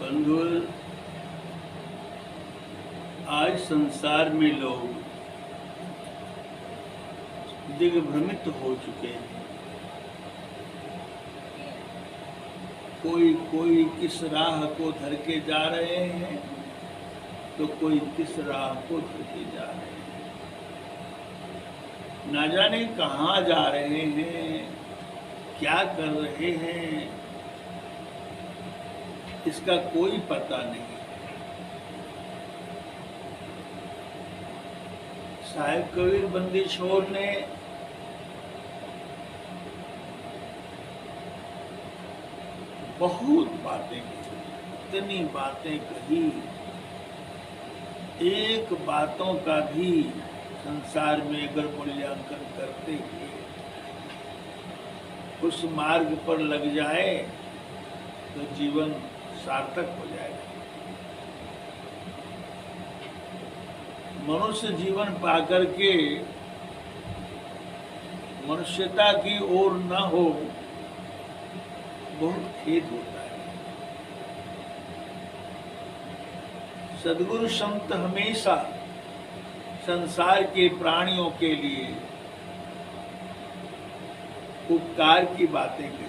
बंधुओं, आज संसार में लोग दिग्भ्रमित हो चुके हैं। कोई कोई किस राह को धर के जा रहे हैं तो कोई किस राह को धर के जा रहे हैं। ना जाने कहाँ जा रहे हैं, क्या कर रहे हैं, इसका कोई पता नहीं। साहिब कबीर बंदी छोड़ ने बहुत बातें की, इतनी बातें कही, एक बातों का भी संसार में अगर मूल्यांकन करते हुए उस मार्ग पर लग जाए तो जीवन सार्थक हो जाएगा। मनुष्य जीवन पाकर के मनुष्यता की ओर न हो, बहुत खेद होता है। सद्गुरु संत हमेशा संसार के प्राणियों के लिए उपकार की बातें कही,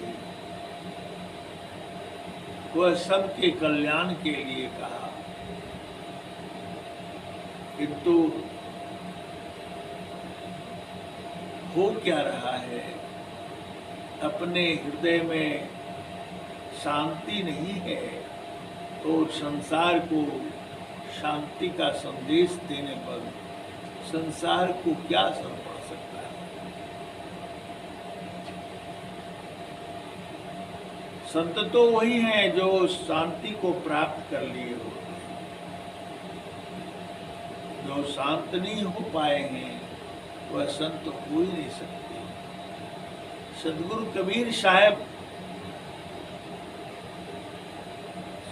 वह सबके कल्याण के लिए कहा, किंतु हो क्या रहा है? अपने हृदय में शांति नहीं है तो संसार को शांति का संदेश देने पर संसार को क्या असर पड़ सकता है? संत तो वही हैं जो शांति को प्राप्त कर लिए होते हैं। जो शांत नहीं हो पाए हैं वह संत हो ही नहीं सकते। सदगुरु कबीर साहब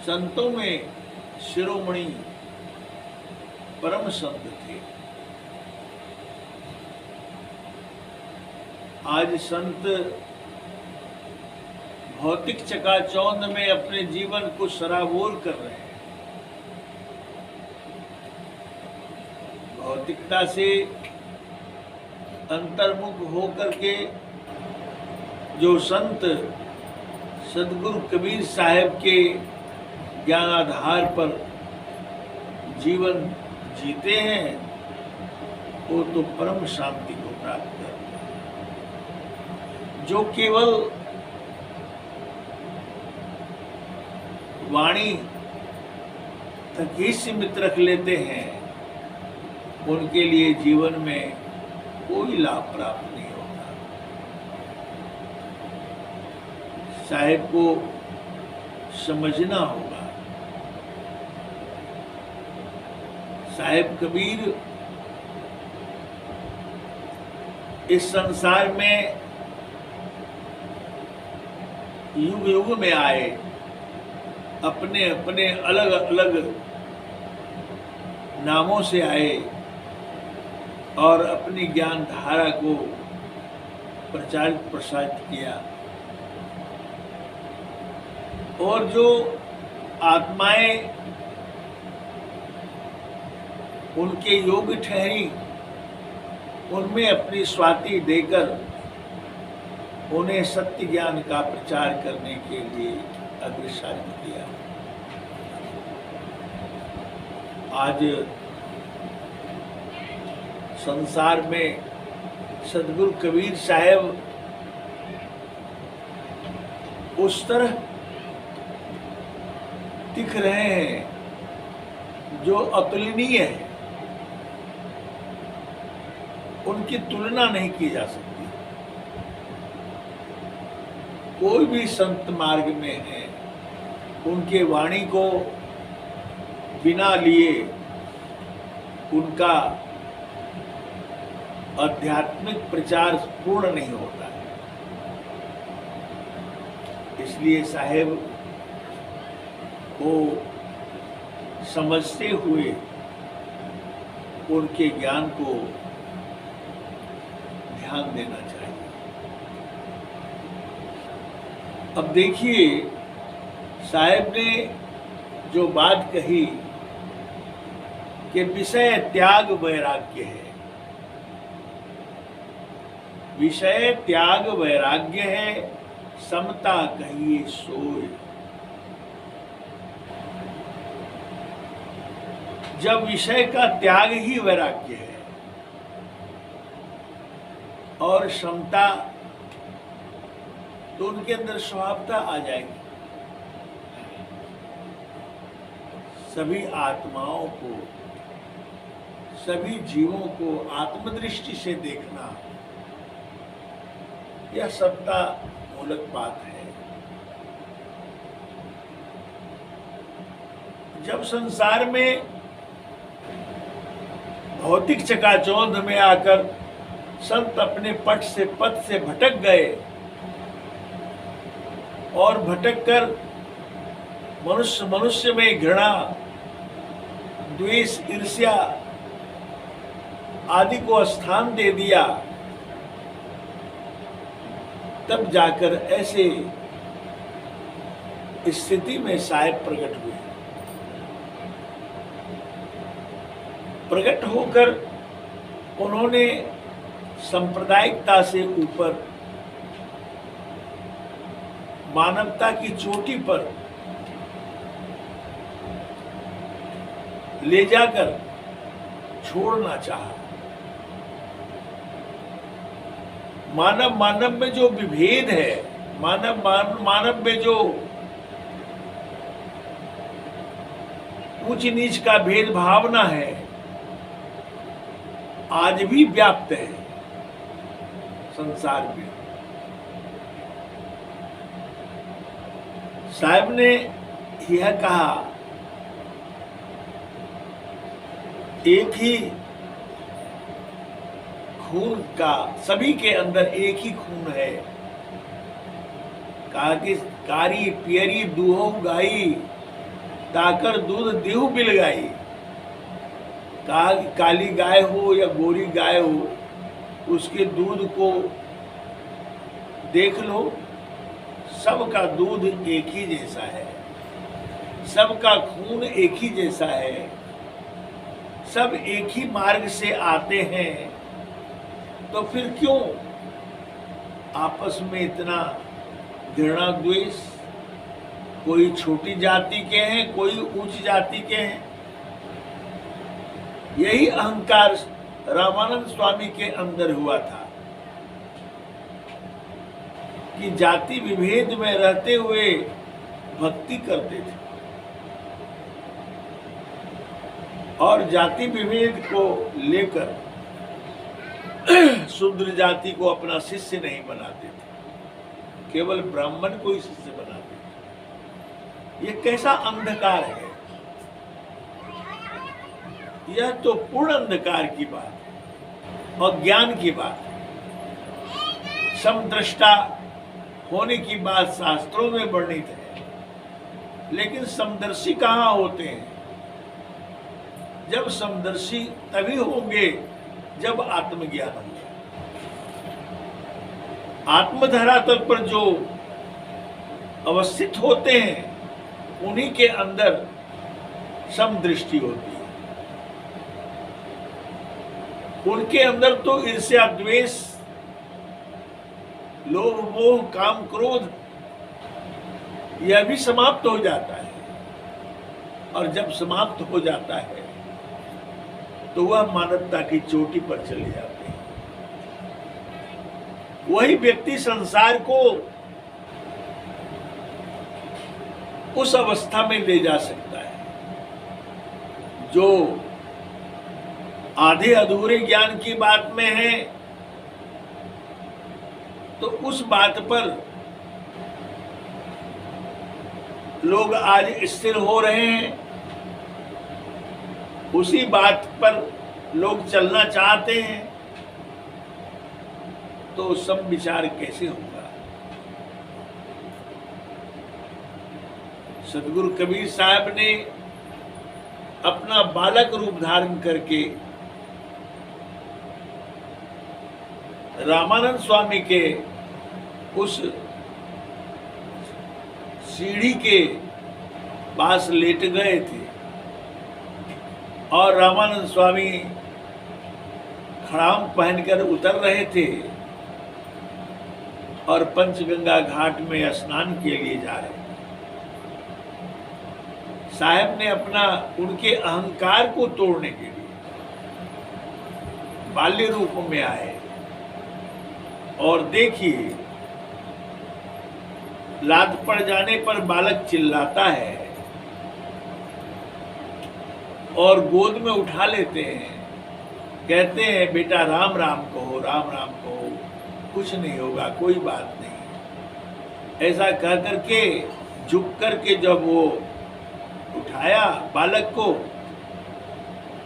संतों में शिरोमणि परम संत थे। आज संत भौतिक चकाचौंध में अपने जीवन को सराबोर कर रहे हैं। भौतिकता से अंतर्मुख होकर के जो संत सदगुरु कबीर साहब के ज्ञानाधार पर जीवन जीते हैं, वो तो परम शांति को प्राप्त करते हैं। जो केवल वाणी तक ही सीमित रख लेते हैं, उनके लिए जीवन में कोई लाभ प्राप्त नहीं होता। साहिब को समझना होगा। साहिब कबीर इस संसार में युग युग में आए, अपने अपने अलग अलग नामों से आए और अपनी ज्ञान धारा को प्रचारित प्रसारित किया। और जो आत्माएं उनके योग्य ठहरी, उनमें अपनी स्वाति देकर उन्हें सत्य ज्ञान का प्रचार करने के लिए अग्रसर किया। आज संसार में सदगुरु कबीर साहब उस तरह दिख रहे हैं जो अतुलनीय है, उनकी तुलना नहीं की जा सकती। कोई भी संत मार्ग में है, उनके वाणी को बिना लिए उनका आध्यात्मिक प्रचार पूर्ण नहीं होता है। इसलिए साहेब को समझते हुए उनके ज्ञान को ध्यान देना चाहिए। अब देखिए, साहेब ने जो बात कही कि विषय त्याग वैराग्य है, विषय त्याग वैराग्य है, समता कहिए सोय। जब विषय का त्याग ही वैराग्य है और समता, तो उनके अंदर स्वभावता आ जाएगी। सभी आत्माओं को, सभी जीवों को आत्मदृष्टि से देखना, यह सत्ता मूलक बात है। जब संसार में भौतिक चकाचौंध में आकर संत अपने पथ से भटक गए और भटक कर मनुष्य में घृणा, द्वेष, ईर्ष्या आदि को स्थान दे दिया, तब जाकर ऐसे स्थिति में साहेब प्रकट हुए। प्रकट होकर उन्होंने सांप्रदायिकता से ऊपर मानवता की चोटी पर ले जाकर छोड़ना चाहा। मानव में जो विभेद है, मानव में जो ऊंच नीच का भेद भावना है, आज भी व्याप्त है संसार में। साहब ने यह कहा, एक ही खून का, सभी के अंदर एक ही खून है। कहा कि कारी पियरी दूहो गाई, ताकर दूध देहु बिल गाई। कहा कि काली गाय हो या गोरी गाय हो, उसके दूध को देख लो, सबका दूध एक ही जैसा है, सबका खून एक ही जैसा है, सब एक ही मार्ग से आते हैं। तो फिर क्यों आपस में इतना घृणा द्वेष? कोई छोटी जाति के हैं, कोई ऊंच जाति के हैं। यही अहंकार रामानंद स्वामी के अंदर हुआ था कि जाति विभेद में रहते हुए भक्ति करते थे और जाति विभेद को लेकर शूद्र जाति को अपना शिष्य नहीं बनाते थे, केवल ब्राह्मण को ही शिष्य बनाते थे। ये कैसा अंधकार है? यह तो पूर्ण अंधकार की बात है और ज्ञान की बात है। समदृष्टा होने की बात शास्त्रों में वर्णित है, लेकिन समदर्शी कहाँ होते हैं? जब समदर्शी तभी होंगे जब आत्मज्ञान होगा। आत्मधरातल पर जो अवस्थित होते हैं, उन्हीं के अंदर समदृष्टि होती है। उनके अंदर तो ईर्ष्या, द्वेष, लोभ, मोह, काम, क्रोध यह भी समाप्त हो जाता है। और जब समाप्त हो जाता है तो वह मानवता की चोटी पर चले जाते हैं। वही व्यक्ति संसार को उस अवस्था में ले जा सकता है जो आधे अधूरे ज्ञान की बात में है। तो उस बात पर लोग आज स्थिर हो रहे हैं, उसी बात पर लोग चलना चाहते हैं। तो सम विचार कैसे होगा? सदगुरु कबीर साहब ने अपना बालक रूप धारण करके रामानंद स्वामी के उस सीढ़ी के पास लेट गए थे और रामानंद स्वामी खड़ाम पहनकर उतर रहे थे और पंचगंगा घाट में स्नान के लिए जा रहे थे। साहब ने अपना उनके अहंकार को तोड़ने के लिए बाल्य रूप में आए और देखिए, लात पड़ जाने पर बालक चिल्लाता है और गोद में उठा लेते हैं, कहते हैं बेटा राम राम कहो, राम राम कहो, कुछ नहीं होगा, कोई बात नहीं। ऐसा कह करके झुक करके जब वो उठाया बालक को,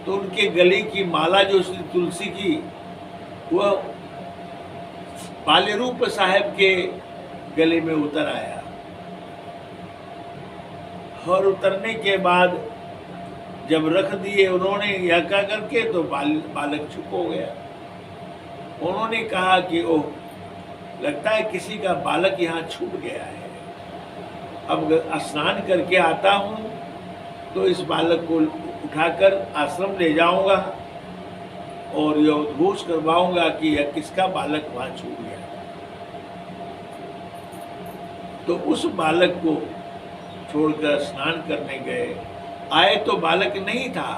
तो उनके गले की माला जो श्री तुलसी की, वह बाल्य रूप साहब के गले में उतर आया और उतरने के बाद जब रख दिए उन्होंने यह कह करके, तो बालक चुप हो गया। उन्होंने कहा कि ओह, लगता है किसी का बालक यहाँ छूट गया है, अब स्नान करके आता हूँ तो इस बालक को उठाकर आश्रम ले जाऊंगा और यह उद्घोष करवाऊंगा कि यह किसका बालक वहाँ छूट गया। तो उस बालक को छोड़कर स्नान करने गए, आए तो बालक नहीं था।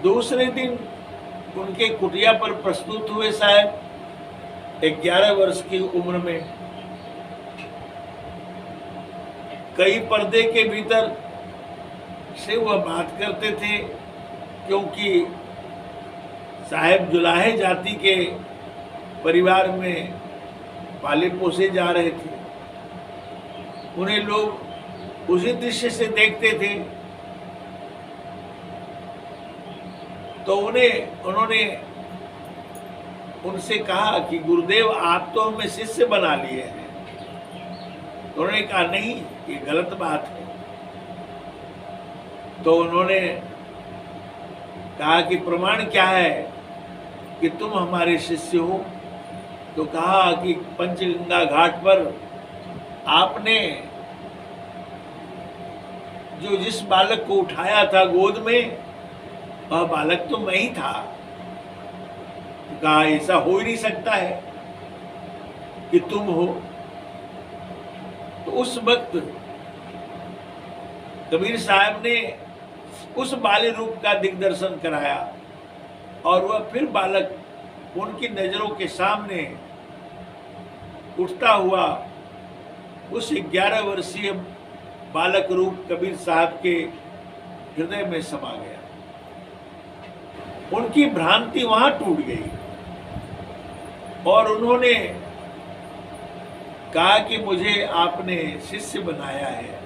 दूसरे दिन उनके कुटिया पर प्रस्तुत हुए साहब, 11 वर्ष की उम्र में, कई पर्दे के भीतर से वह बात करते थे, क्योंकि साहब जुलाहे जाति के परिवार में पाले पोसे जा रहे थे। उन्हें लोग उसी दृश्य से देखते थे, तो उन्होंने उनसे कहा कि गुरुदेव आप तो हमें शिष्य बना लिए हैं। तो उन्होंने कहा नहीं, ये गलत बात है। तो उन्होंने कहा कि प्रमाण क्या है कि तुम हमारे शिष्य हो? तो कहा कि पंचगंगा घाट पर आपने जो जिस बालक को उठाया था गोद में, वह बालक तो मैं ही था। तो कहा ऐसा हो ही नहीं सकता है कि तुम हो। तो उस वक्त कबीर साहब ने उस बाल्य रूप का दिग्दर्शन कराया और वह फिर बालक उनकी नजरों के सामने उठता हुआ उस 11 वर्षीय बालक रूप कबीर साहब के हृदय में समा गया। उनकी भ्रांति वहां टूट गई और उन्होंने कहा कि मुझे आपने शिष्य बनाया है।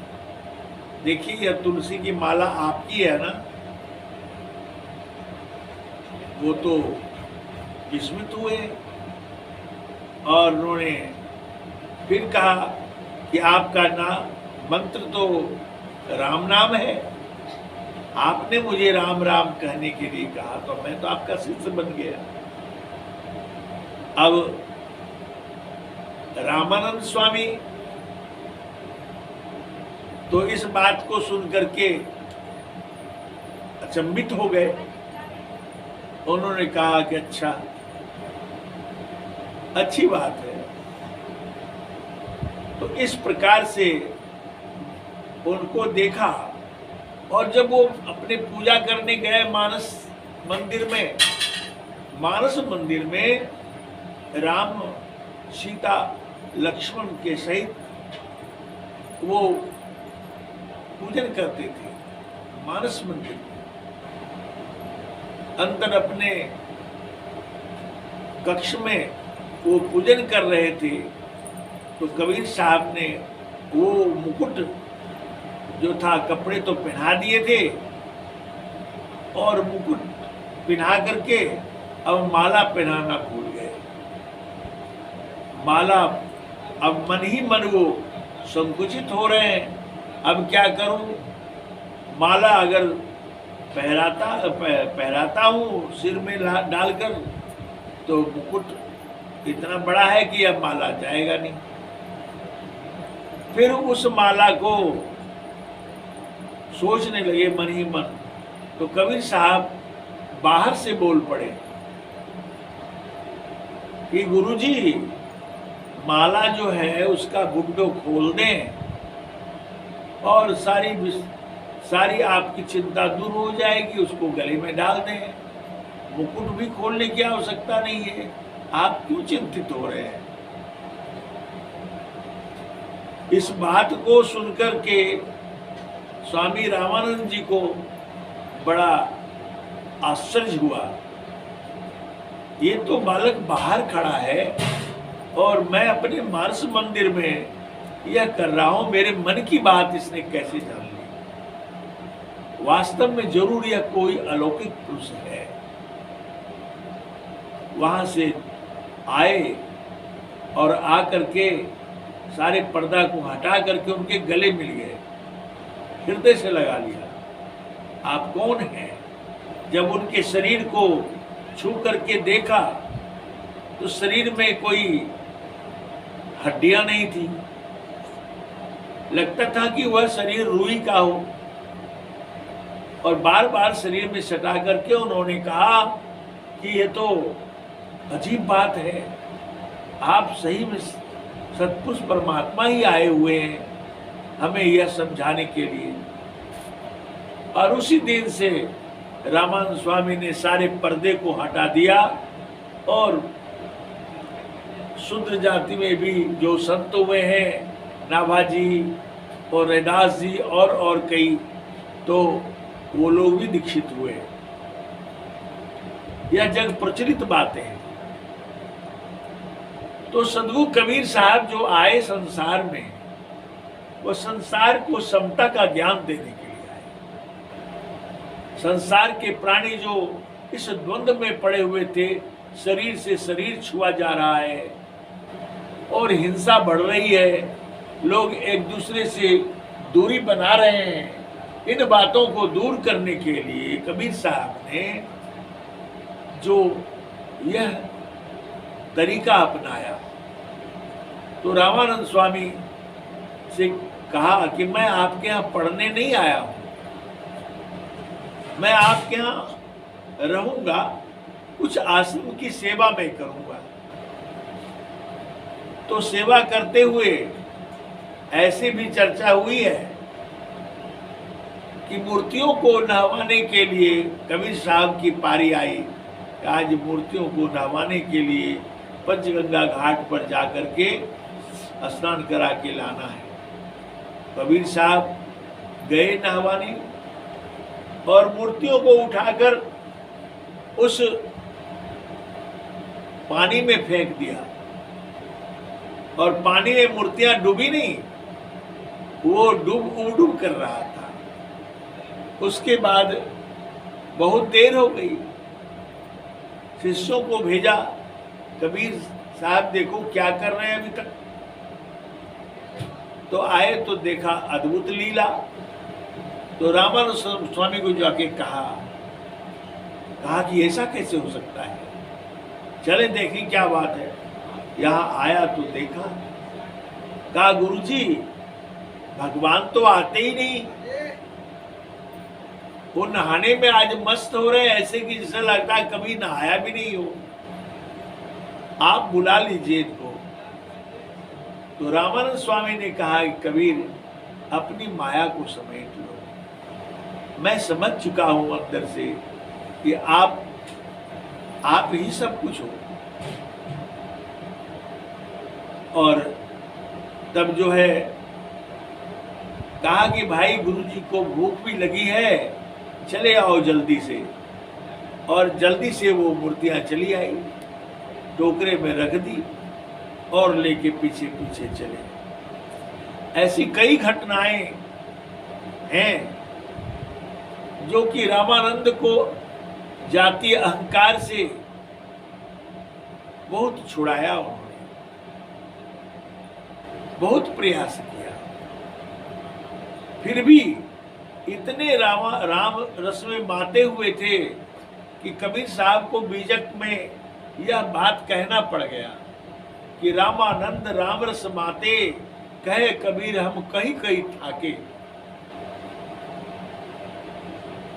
देखिए, यह तुलसी की माला आपकी है ना? वो तो विस्मित हुए और उन्होंने फिर कहा कि आपका मंत्र तो राम नाम है, आपने मुझे राम राम कहने के लिए कहा, तो मैं तो आपका शिष्य बन गया। अब रामानंद स्वामी तो इस बात को सुनकर के अचंभित हो गए। उन्होंने कहा कि अच्छा, अच्छी बात है। तो इस प्रकार से उनको देखा और जब वो अपने पूजा करने गए मानस मंदिर में राम सीता लक्ष्मण के सहित वो पूजन करते थे मानस मंदिर में। अंदर अपने कक्ष में वो पूजन कर रहे थे, तो कबीर साहब ने वो मुकुट जो था, कपड़े तो पहना दिए थे और मुकुट पहना करके अब माला पहनाना भूल गए। माला अब मन ही मन वो संकुचित हो रहे हैं। अब क्या करूं? माला अगर पहराता हूँ सिर में डालकर, तो मुकुट इतना बड़ा है कि अब माला जाएगा नहीं। फिर उस माला को सोचने लगे मन ही मन, तो कबीर साहब बाहर से बोल पड़े कि गुरुजी, माला जो है उसका गुड्डो खोल दें और सारी आपकी चिंता दूर हो जाएगी, उसको गले में डाल दें। मुकुट भी खोलने की आवश्यकता नहीं है, आप क्यों चिंतित हो रहे हैं? इस बात को सुनकर के स्वामी रामानंद जी को बड़ा आश्चर्य हुआ। ये तो बालक बाहर खड़ा है और मैं अपने मानस मंदिर में यह कर रहा हूं, मेरे मन की बात इसने कैसे जान ली? वास्तव में जरूर यह कोई अलौकिक पुरुष है। वहां से आए और आकर के सारे पर्दा को हटा करके उनके गले मिल गए, हृदय से लगा लिया, आप कौन हैं? जब उनके शरीर को छू करके देखा तो शरीर में कोई हड्डियां नहीं थी, लगता था कि वह शरीर रूई का हो। और बार बार शरीर में सटा करके उन्होंने कहा कि ये तो अजीब बात है, आप सही में सतपुरुष परमात्मा ही आए हुए हैं हमें यह समझाने के लिए। और उसी दिन से रामानंद स्वामी ने सारे पर्दे को हटा दिया और शूद्र जाति में भी जो संत हुए हैं, नाभाजी और रैदास जी और कई, तो वो लोग भी दीक्षित हुए। यह जग प्रचलित बातें हैं। तो सदगुरु कबीर साहब जो आए संसार में, वो संसार को समता का ज्ञान देने के लिए आए। संसार के प्राणी जो इस द्वंद्व में पड़े हुए थे, शरीर से शरीर छुआ जा रहा है और हिंसा बढ़ रही है, लोग एक दूसरे से दूरी बना रहे हैं, इन बातों को दूर करने के लिए कबीर साहब ने जो यह तरीका अपनाया, तो रामानंद स्वामी से कहा कि मैं आपके यहाँ पढ़ने नहीं आया हूँ, मैं आपके यहाँ रहूंगा, कुछ आश्रम की सेवा मैं करूंगा। तो सेवा करते हुए ऐसी भी चर्चा हुई है कि मूर्तियों को नहवाने के लिए कबीर साहब की पारी आई, आज मूर्तियों को नहवाने के लिए पंचगंगा घाट पर जाकर के स्नान करा के लाना है। कबीर साहब गए नहवाने और मूर्तियों को उठाकर उस पानी में फेंक दिया और पानी में मूर्तियां डूबी नहीं, वो डूब कर रहा था। उसके बाद बहुत देर हो गई, शिष्यों को भेजा, कबीर साहब देखो क्या कर रहे हैं अभी तक। तो आए तो देखा अद्भुत लीला। तो रामानंद स्वामी को जाके कहा कि ऐसा कैसे हो सकता है, चले देखें क्या बात है। यहाँ आया तो देखा, कहा गुरुजी भगवान तो आते ही नहीं, वो नहाने में आज मस्त हो रहे, ऐसे कि जैसे लगता है कभी नहाया भी नहीं हो, आप बुला लीजिए इनको। तो रामानंद स्वामी ने कहा कि कबीर अपनी माया को समेट लो, मैं समझ चुका हूं अंदर से कि आप ही सब कुछ हो। और तब जो है कहा कि भाई गुरुजी को भूख भी लगी है, चले आओ जल्दी से। और जल्दी से वो मूर्तियां चली आई, टोकरे में रख दी और लेके पीछे पीछे चले। ऐसी कई घटनाएं हैं जो कि रामानंद को जातीय अहंकार से बहुत छुड़ाया, उन्होंने बहुत प्रयास किया, फिर भी इतने राम रस में माते हुए थे कि कबीर साहब को बीजक में यह बात कहना पड़ गया कि रामानंद राम रस माते कहे कबीर हम कहीं कहीं थाके।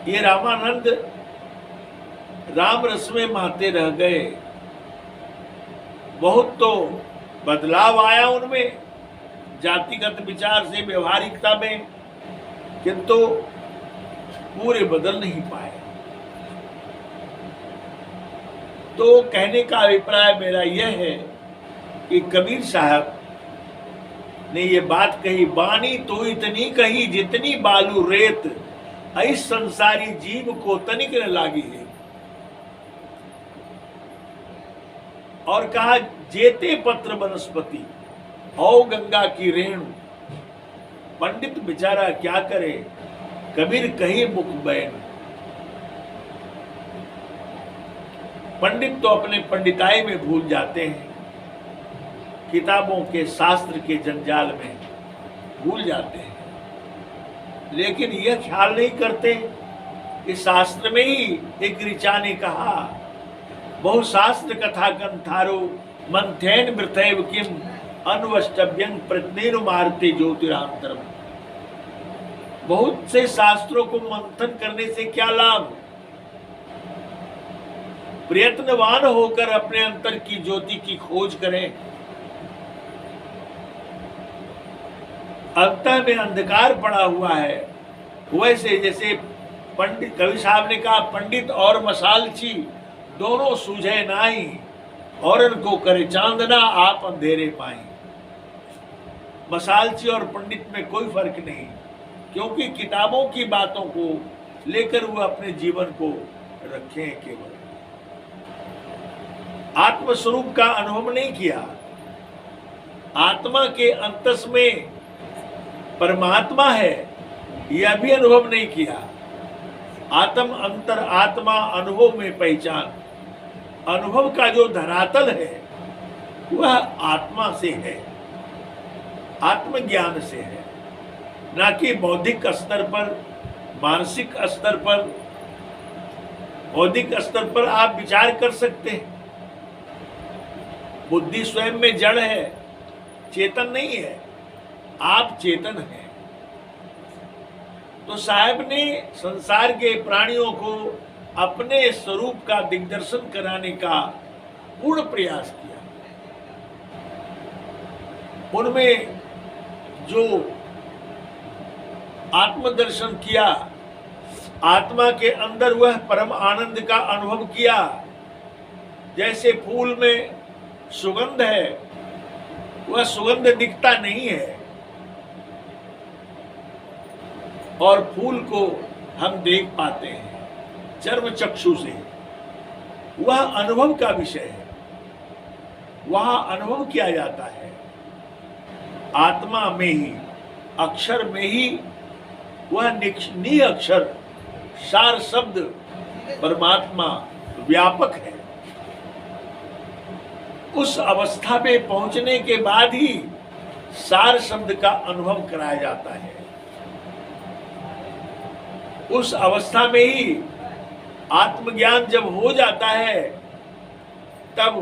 ये रामानंद राम रस में माते रह गए। बहुत तो बदलाव आया उनमें, जातिगत विचार से व्यवहारिकता में, किंतु पूरे बदल नहीं पाए। तो कहने का अभिप्राय मेरा यह है कि कबीर साहब ने ये बात कही, बानी तो इतनी कही जितनी बालू रेत, इस संसारी जीव को तनिक न लागी है। और कहा जेते पत्र वनस्पति औ गंगा की रेणु। पंडित बेचारा क्या करे, कबीर कही मुख बैन। पंडित तो अपने पंडिताई में भूल जाते हैं, किताबों के शास्त्र के जंजाल में भूल जाते हैं, लेकिन यह ख्याल नहीं करते कि शास्त्र में ही एक ऋचा ने कहा, बहुशास्त्र कथा कंथारो मंथेन मृतैव किम अन्वष्टभ्यं प्रज्ञेनु मारते ज्योतिरांतरम। बहुत से शास्त्रों को मंथन करने से क्या लाभ, प्रयत्नवान होकर अपने अंतर की ज्योति की खोज करें। अंतर में अंधकार पड़ा हुआ है, वैसे जैसे पंडित कवि साहब ने कहा, पंडित और मसालची दोनों सूझे नाई, और इनको करे चांदना आप अंधेरे पाई। मसालची और पंडित में कोई फर्क नहीं, क्योंकि किताबों की बातों को लेकर वह अपने जीवन को रखे केवल आत्मस्वरूप का अनुभव नहीं किया। आत्मा के अंतस में परमात्मा है, यह भी अनुभव नहीं किया। आत्म अंतर आत्मा अनुभव में पहचान, अनुभव का जो धरातल है वह आत्मा से है, आत्मज्ञान से है, ना कि बौद्धिक स्तर पर, मानसिक स्तर पर। बौद्धिक स्तर पर आप विचार कर सकते हैं, बुद्धि स्वयं में जड़ है, चेतन नहीं है, आप चेतन हैं। तो साहब ने संसार के प्राणियों को अपने स्वरूप का दिग्दर्शन कराने का पूर्ण प्रयास किया। उनमें जो आत्मदर्शन किया, आत्मा के अंदर वह परम आनंद का अनुभव किया। जैसे फूल में सुगंध है, वह सुगंध दिखता नहीं है, और फूल को हम देख पाते हैं चर्म चक्षु से, वह अनुभव का विषय है, वहां अनुभव किया जाता है। आत्मा में ही, अक्षर में ही वह नि अक्षर सार शब्द परमात्मा व्यापक है। उस अवस्था में पहुंचने के बाद ही सार शब्द का अनुभव कराया जाता है। उस अवस्था में ही आत्मज्ञान जब हो जाता है, तब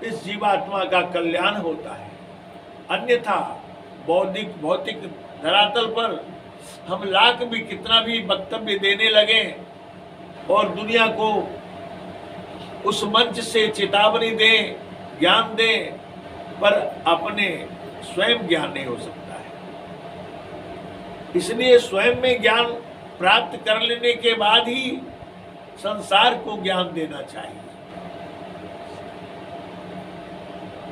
इस जीवात्मा का कल्याण होता है। अन्यथा बौद्धिक भौतिक धरातल पर हम लाख भी कितना भी वक्तव्य देने लगे और दुनिया को उस मंच से चेतावनी दें, ज्ञान दें, पर अपने स्वयं ज्ञान नहीं हो सकता है। इसलिए स्वयं में ज्ञान प्राप्त कर लेने के बाद ही संसार को ज्ञान देना चाहिए।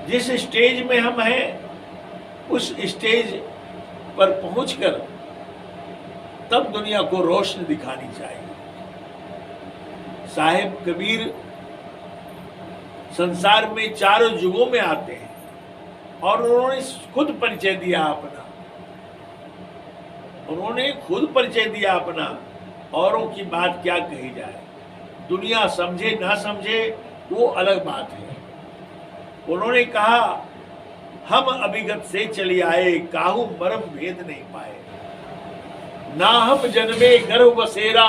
जिस स्टेज में हम हैं, उस स्टेज पर पहुंचकर तब दुनिया को रोशनी दिखानी चाहिए। साहिब कबीर संसार में चारों युगों में आते हैं और उन्होंने खुद परिचय दिया अपना, उन्होंने खुद परिचय दिया अपना। औरों की बात क्या कही जाए, दुनिया समझे ना समझे वो अलग बात है। उन्होंने कहा, हम अभिगत से चली आए, काहू मरम भेद नहीं पाए। ना हम जन्मे गर्भ बसेरा,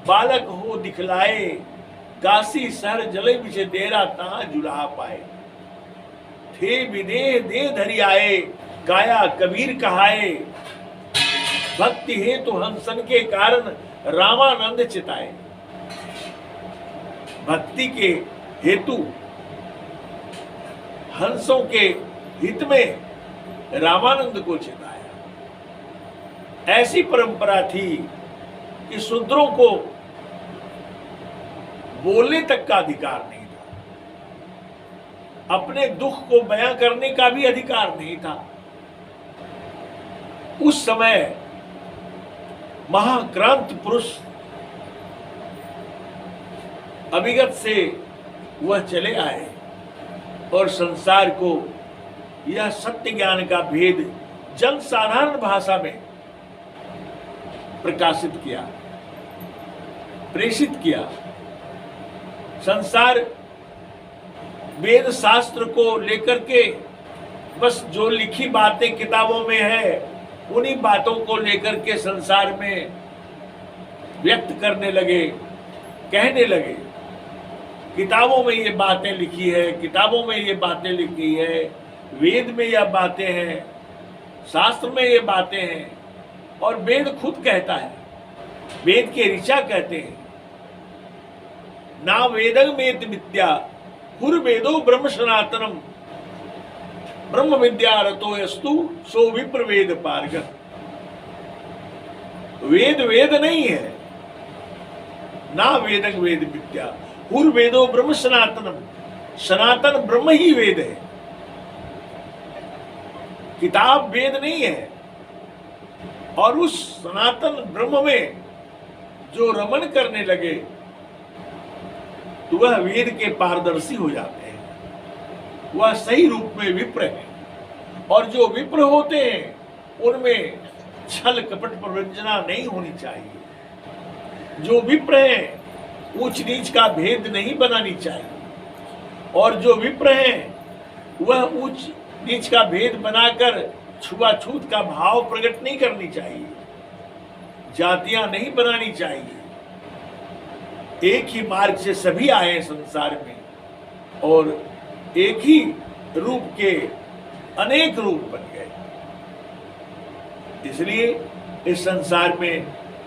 बालक हो दिखलाए, काशी शहर जले बिछे देरा, तहां जुला पाए। थे विदेह दे धरी आए, काया कबीर कहाए, भक्ति है तो हंसन के कारण रामानंद चिताए। भक्ति के हेतु हंसों के हित में रामानंद को चिताया। ऐसी परंपरा थी कि शूद्रों को बोलने तक का अधिकार नहीं था, अपने दुख को बयां करने का भी अधिकार नहीं था। उस समय महाक्रांत पुरुष अभिगत से वह चले आए और संसार को यह सत्य ज्ञान का भेद जन साधारण भाषा में प्रकाशित किया, प्रेषित किया। संसार वेद शास्त्र को लेकर के बस जो लिखी बातें किताबों में है, उन्हीं बातों को लेकर के संसार में व्यक्त करने लगे, कहने लगे। किताबों में ये बातें लिखी है, किताबों में ये बातें लिखी है, वेद में यह बातें हैं, शास्त्र में ये बातें हैं। और वेद खुद कहता है, वेद के ऋचा कहते हैं, ना वेदं वेद विद्या हुर्वेदो ब्रह्म सनातनम ब्रह्म विद्या रतो यस्तु सो विप्र वेद पारगत। वेद वेद नहीं है, ना वेदं वेद विद्या हुर्वेदो ब्रह्म सनातनम, सनातन ब्रह्म ही वेद है, किताब वेद नहीं है। और उस सनातन ब्रह्म में जो रमन करने लगे तो वह वेद के पारदर्शी हो जाते हैं, वह सही रूप में विप्र है। और जो विप्र होते हैं उनमें छल कपट प्रवंचना नहीं होनी चाहिए। जो विप्र है ऊंच नीच का भेद नहीं बनानी चाहिए। और जो विप्र है वह ऊंच नीच का भेद बनाकर छुआछूत का भाव प्रकट नहीं करनी चाहिए, जातियां नहीं बनानी चाहिए। एक ही मार्ग से सभी आए संसार में और एक ही रूप के अनेक रूप बन गए। इसलिए इस संसार में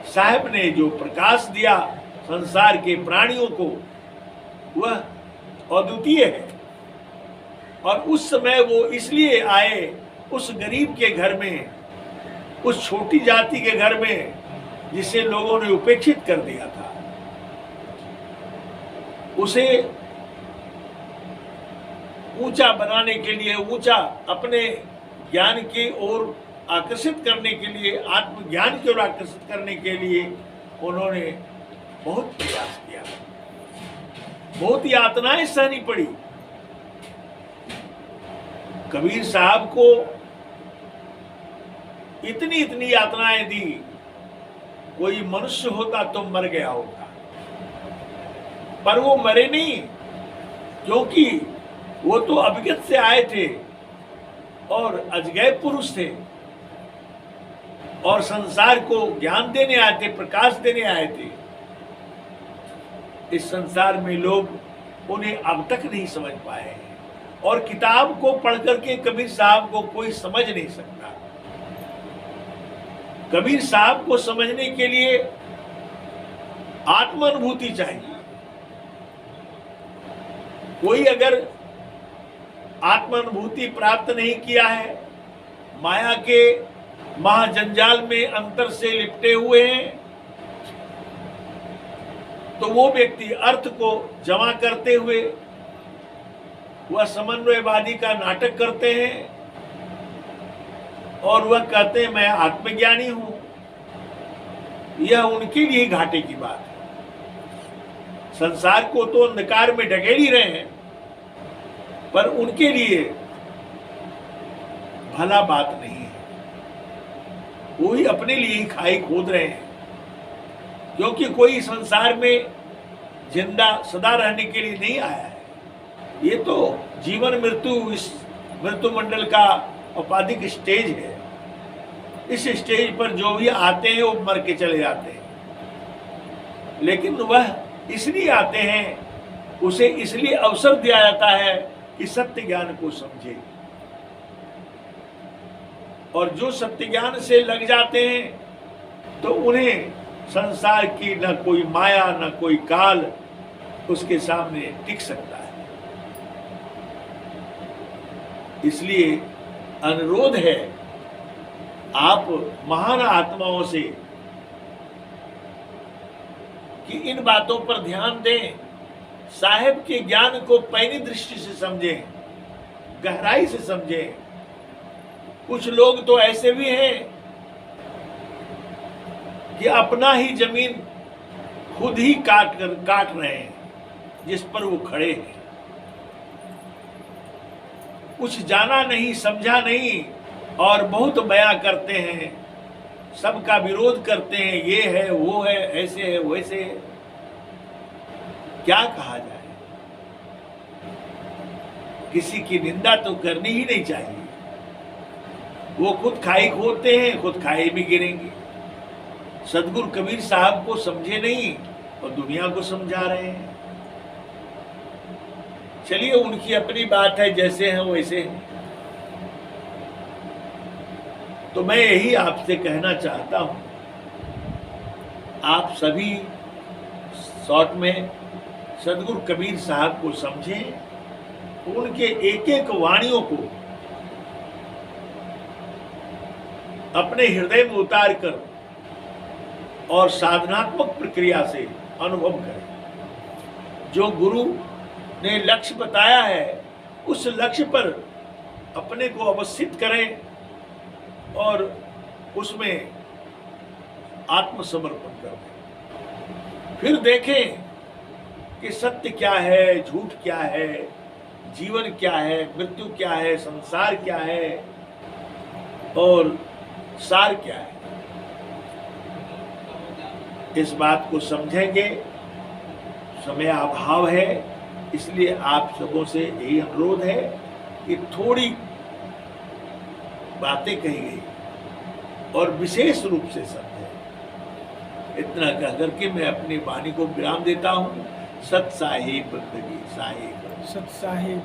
साहब ने जो प्रकाश दिया संसार के प्राणियों को, वह अद्वितीय है। और उस समय वो इसलिए आए उस गरीब के घर में, उस छोटी जाति के घर में जिसे लोगों ने उपेक्षित कर दिया था। उसे ऊंचा बनाने के लिए, ऊंचा अपने ज्ञान की ओर आकर्षित करने के लिए, आत्मज्ञान की ओर आकर्षित करने के लिए उन्होंने बहुत प्रयास किया, बहुत यातनाएं सहनी पड़ी। कबीर साहब को इतनी यातनाएं दी, कोई मनुष्य होता तो मर गया होगा, पर वो मरे नहीं, क्योंकि वो तो अभिगत से आए थे और अजगय पुरुष थे और संसार को ज्ञान देने आए थे, प्रकाश देने आए थे। इस संसार में लोग उन्हें अब तक नहीं समझ पाए और किताब को पढ़ करके कबीर साहब को कोई समझ नहीं सकता। कबीर साहब को समझने के लिए आत्मानुभूति चाहिए। कोई अगर आत्मानुभूति प्राप्त नहीं किया है, माया के महाजंजाल में अंतर से लिपटे हुए हैं, तो वो व्यक्ति अर्थ को जमा करते हुए वह समन्वयवादी का नाटक करते हैं और वह कहते हैं मैं आत्मज्ञानी हूं। यह उनके लिए घाटे की बात है। संसार को तो अंधकार में ढकेल ही रहे हैं, पर उनके लिए भला बात नहीं है। वो ही अपने लिए ही खाई खोद रहे हैं, क्योंकि कोई संसार में जिंदा सदा रहने के लिए नहीं आया है। ये तो जीवन मृत्यु, इस मृत्यु मंडल का औपाधिक स्टेज है। इस स्टेज पर जो भी आते हैं वो मर के चले जाते हैं, लेकिन वह इसलिए आते हैं, उसे इसलिए अवसर दिया जाता है कि सत्य ज्ञान को समझे। और जो सत्य ज्ञान से लग जाते हैं तो उन्हें संसार की न कोई माया न कोई काल उसके सामने टिक सकता है। इसलिए अनुरोध है आप महान आत्माओं से कि इन बातों पर ध्यान दें, साहेब के ज्ञान को पैनी दृष्टि से समझें, गहराई से समझें। कुछ लोग तो ऐसे भी हैं कि अपना ही जमीन खुद ही काट रहे हैं जिस पर वो खड़े हैं। कुछ जाना नहीं समझा नहीं और बहुत बयां करते हैं, सबका विरोध करते हैं, ये है वो है, ऐसे है वैसे है। क्या कहा जाए, किसी की निंदा तो करनी ही नहीं चाहिए। वो खुद खाई खोदते हैं, खुद खाई भी गिरेंगे। सदगुरु कबीर साहब को समझे नहीं और दुनिया को समझा रहे हैं। चलिए उनकी अपनी बात है, जैसे हैं वैसे हैं। तो मैं यही आपसे कहना चाहता हूं, आप सभी शॉर्ट में सदगुरु कबीर साहब को समझें, उनके एक एक वाणियों को अपने हृदय में उतार कर और साधनात्मक प्रक्रिया से अनुभव करें। जो गुरु ने लक्ष्य बताया है उस लक्ष्य पर अपने को अवस्थित करें और उसमें आत्मसमर्पण कर दें। फिर देखें कि सत्य क्या है, झूठ क्या है, जीवन क्या है, मृत्यु क्या है, संसार क्या है और सार क्या है। इस बात को समझेंगे। समय अभाव है, इसलिए आप सबों से यही अनुरोध है कि थोड़ी बातें कही गई और विशेष रूप से समझें। इतना कह करके मैं अपनी वाणी को विराम देता हूँ। सत साहिब बंदगी साहिब, सत साहिब।